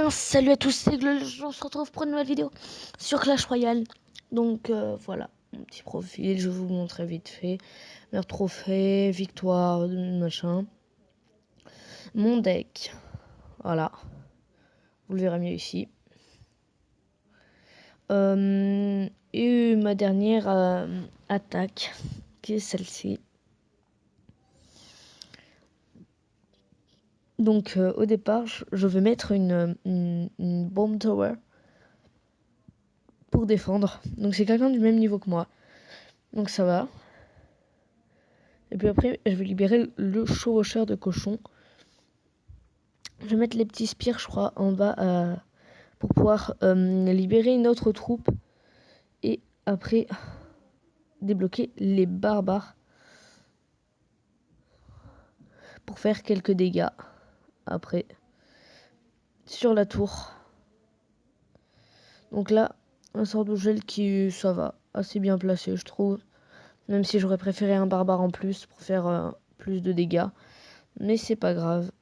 bien, salut à tous, c'est Glol, on se retrouve pour une nouvelle vidéo sur Clash Royale. Donc voilà, mon petit profil, je vais vous montrer vite fait. Leur trophée, victoire, machin. Mon deck, voilà, vous le verrez mieux ici. Et ma dernière attaque, qui est celle-ci. Donc au départ, je vais mettre une bomb tower pour défendre. Donc c'est quelqu'un du même niveau que moi. Donc ça va. Et puis après, je vais libérer le chevaucheur de cochon. Je vais mettre les petits spires, je crois, en bas pour pouvoir libérer une autre troupe. Et après, débloquer les barbares pour faire quelques dégâts. Après, sur la tour. Donc là, un sort de gel qui, ça va, assez bien placé, je trouve. Même si j'aurais préféré un barbare en plus pour faire plus de dégâts. Mais c'est pas grave.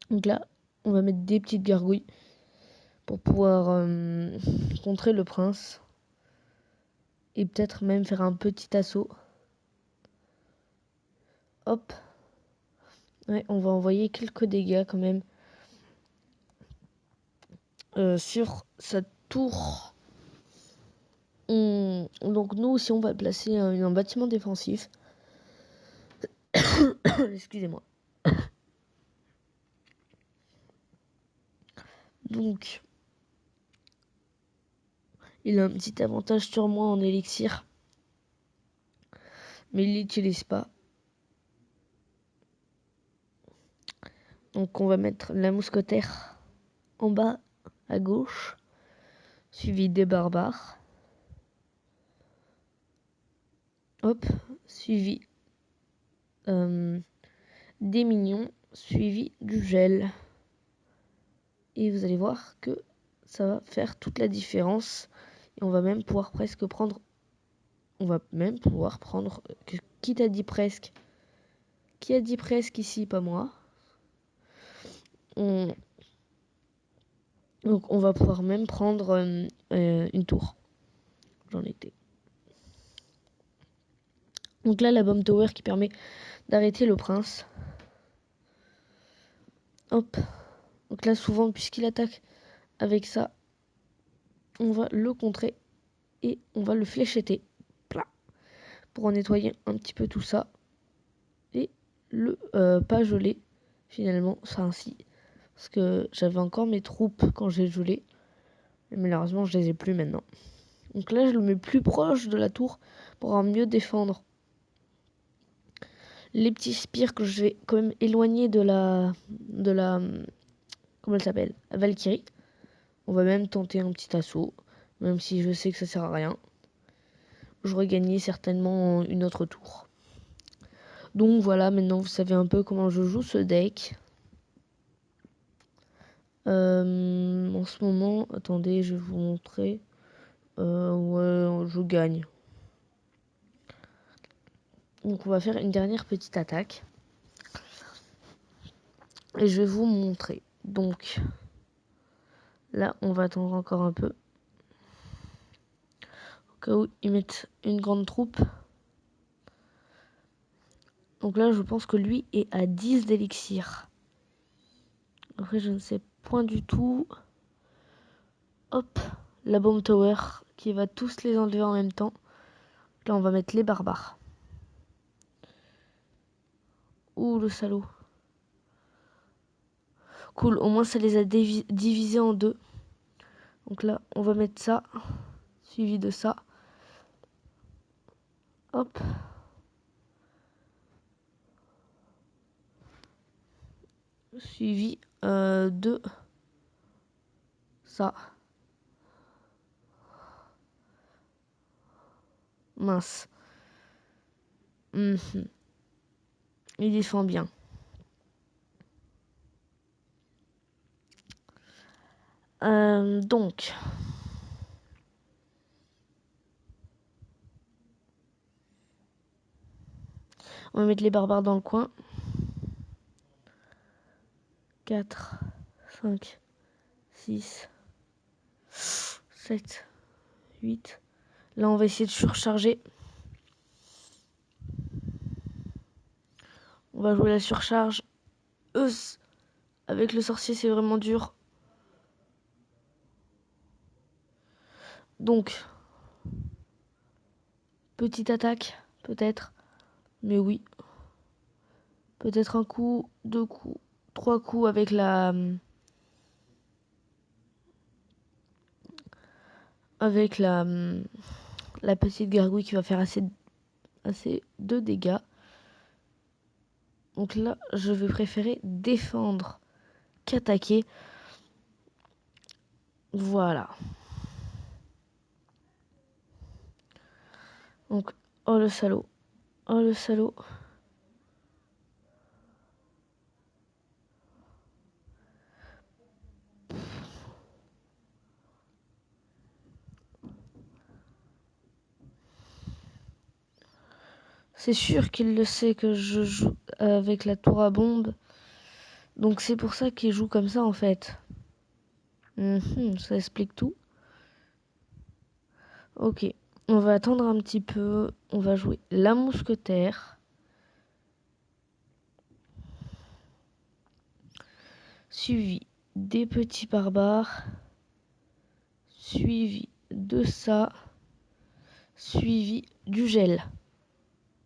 Donc là, on va mettre des petites gargouilles pour pouvoir contrer le prince. Et peut-être même faire un petit assaut. Hop. Ouais, on va envoyer quelques dégâts quand même. Sur sa tour. Donc nous aussi on va placer un bâtiment défensif. Excusez-moi. Donc il a un petit avantage sur moi en élixir. Mais il l'utilise pas. Donc on va mettre la mousquetaire en bas à gauche. Suivi des barbares. Hop. Suivi des minions. Suivi du gel. Et vous allez voir que ça va faire toute la différence. Et on va même pouvoir presque prendre... On va même pouvoir prendre... Qui t'a dit presque? Qui a dit presque ici? Pas moi. Donc on va pouvoir même prendre une tour. J'en étais. Donc là, la bomb tower qui permet d'arrêter le prince. Hop. Donc là, souvent, puisqu'il attaque avec ça, on va le contrer. Et on va le fléchetter. Plat. Pour en nettoyer un petit peu tout ça. Et le pas gelé, finalement, ça ainsi. Parce que j'avais encore mes troupes quand j'ai gelé. Mais malheureusement, je les ai plus maintenant. Donc là, je le mets plus proche de la tour pour en mieux défendre. Les petits spires que je vais quand même éloigner de la comment elle s'appelle? Valkyrie. On va même tenter un petit assaut. Même si je sais que ça sert à rien. J'aurais gagné certainement une autre tour. Donc voilà, maintenant vous savez un peu comment je joue ce deck. En ce moment, attendez, je vais vous montrer. Ouais, je gagne. Donc on va faire une dernière petite attaque. Et je vais vous montrer. Donc là, on va attendre encore un peu. Au cas où ils mettent une grande troupe. Donc là, je pense que lui est à 10 d'élixir. Après, je ne sais point du tout. Hop, la bomb tower qui va tous les enlever en même temps. Là, on va mettre les barbares. Ouh, le salaud. Cool, au moins ça les a divisés en deux. Donc là, on va mettre ça, suivi de ça. Hop. Suivi de ça. Mince. Il défend bien. Donc... on va mettre les barbares dans le coin. 4, 5, 6, 7, 8. Là, on va essayer de surcharger. On va jouer la surcharge. Avec le sorcier, c'est vraiment dur. Donc, petite attaque, peut-être. Mais oui. Peut-être un coup, 2 coups, 3 coups avec la petite gargouille qui va faire assez de dégâts. Donc là, je vais préférer défendre qu'attaquer. Voilà. Donc, oh le salaud. Oh le salaud. C'est sûr qu'il le sait que je joue avec la tour à bombe. Donc c'est pour ça qu'il joue comme ça en fait. Ça explique tout. Ok, on va attendre un petit peu. On va jouer la mousquetaire. Suivi des petits barbares. Suivi de ça. Suivi du gel.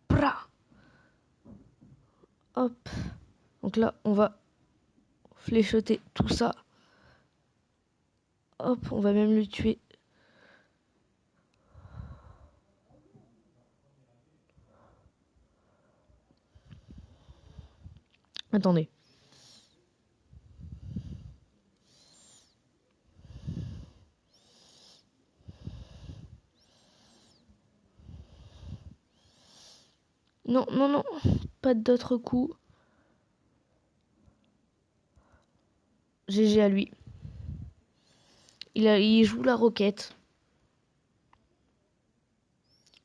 Pra. Hop. Donc là, on va fléchoter tout ça. Hop, on va même le tuer. Attendez. Non, non, non. Pas d'autres coups. GG à lui. Il joue la roquette.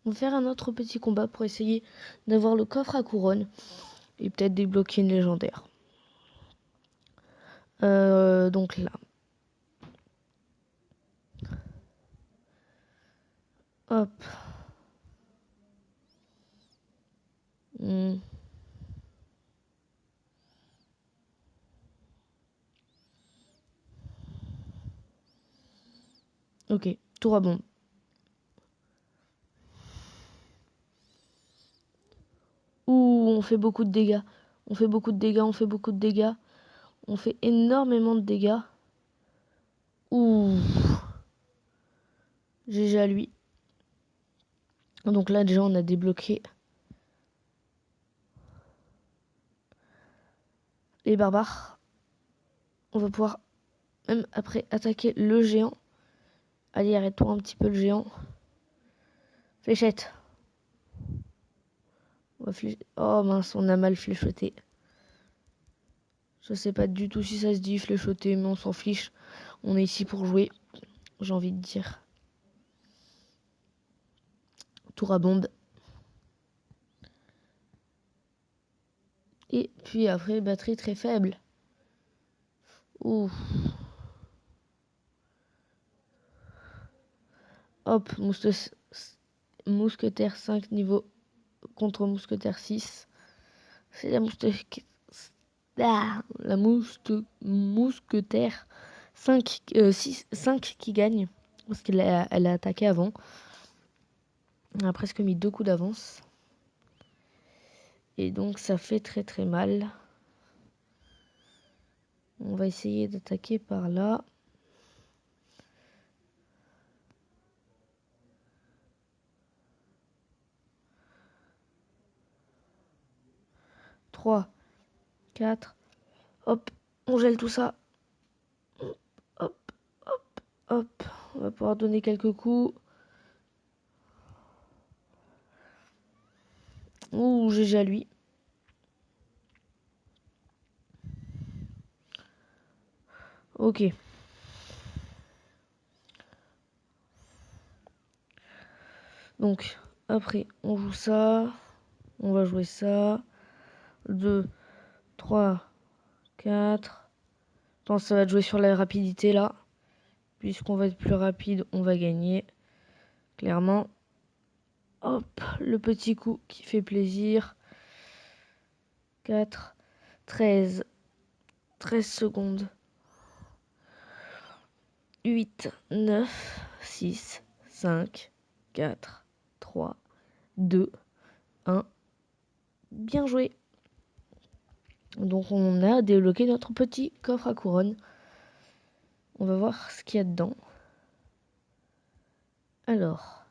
On va faire un autre petit combat pour essayer d'avoir le coffre à couronne. Et peut-être débloquer une légendaire. Donc là. Hop. Ok, tour à bombe. Ouh, on fait beaucoup de dégâts. On fait beaucoup de dégâts, on fait beaucoup de dégâts. On fait énormément de dégâts. Ouh. GG à lui. Donc là, déjà, on a débloqué les barbares. On va pouvoir, même après, attaquer le géant. Allez, arrête-toi un petit peu, le géant. Fléchette. Oh mince, on a mal fléchoté. Je sais pas du tout si ça se dit fléchoter, mais on s'en fiche. On est ici pour jouer, j'ai envie de dire. Tour à bombe. Et puis après, batterie très faible. Ouh. Hop, mousquetaire 5 niveau contre mousquetaire 6. C'est la mousquetaire... mousquetaire 5, 5 qui gagne. Parce qu'elle a attaqué avant. Elle a presque mis 2 coups d'avance. Et donc ça fait très très mal. On va essayer d'attaquer par là. Trois, 4. Hop, on gèle tout ça. Hop, hop, hop. On va pouvoir donner quelques coups. Ouh, GG à lui. Ok. Donc, après, on joue ça. On va jouer ça. 2, 3, 4. Je pense que ça va jouer sur la rapidité là. Puisqu'on va être plus rapide, on va gagner. Clairement. Hop, le petit coup qui fait plaisir. 4, 13 secondes. 8, 9, 6, 5, 4, 3, 2, 1. Bien joué. Donc on a débloqué notre petit coffre à couronne. On va voir ce qu'il y a dedans. Alors,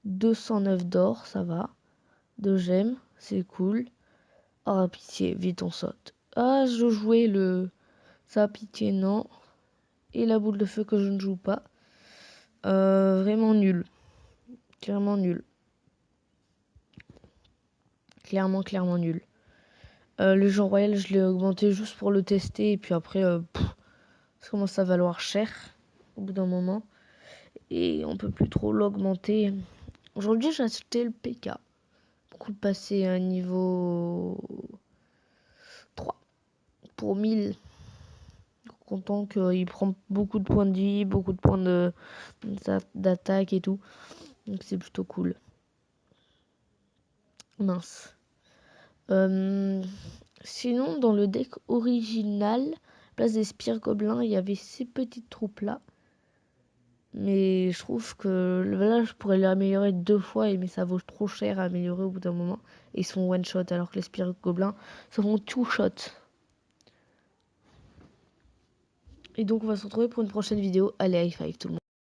209 d'or, ça va. De gemmes, c'est cool. Oh, pitié, vite on saute. Ah, je jouais le... Ça, pitié, non. Et la boule de feu que je ne joue pas. Vraiment nul. Clairement nul. Clairement nul. Le jeu royal, je l'ai augmenté juste pour le tester. Et puis après, ça commence à valoir cher au bout d'un moment. Et on peut plus trop l'augmenter. Aujourd'hui, j'ai acheté le PK. Pour le passer à un niveau 3. Pour 1000. Content qu'il prend beaucoup de points de vie, beaucoup de points d'attaque et tout. Donc c'est plutôt cool. Mince. Sinon, dans le deck original, place des spires gobelins, il y avait ces petites troupes là. Mais je trouve que là, je pourrais l'améliorer 2 fois, mais ça vaut trop cher à améliorer au bout d'un moment. Et ils sont one shot, alors que les spires gobelins, ça font two shot. Et donc, on va se retrouver pour une prochaine vidéo. Allez, high five tout le monde.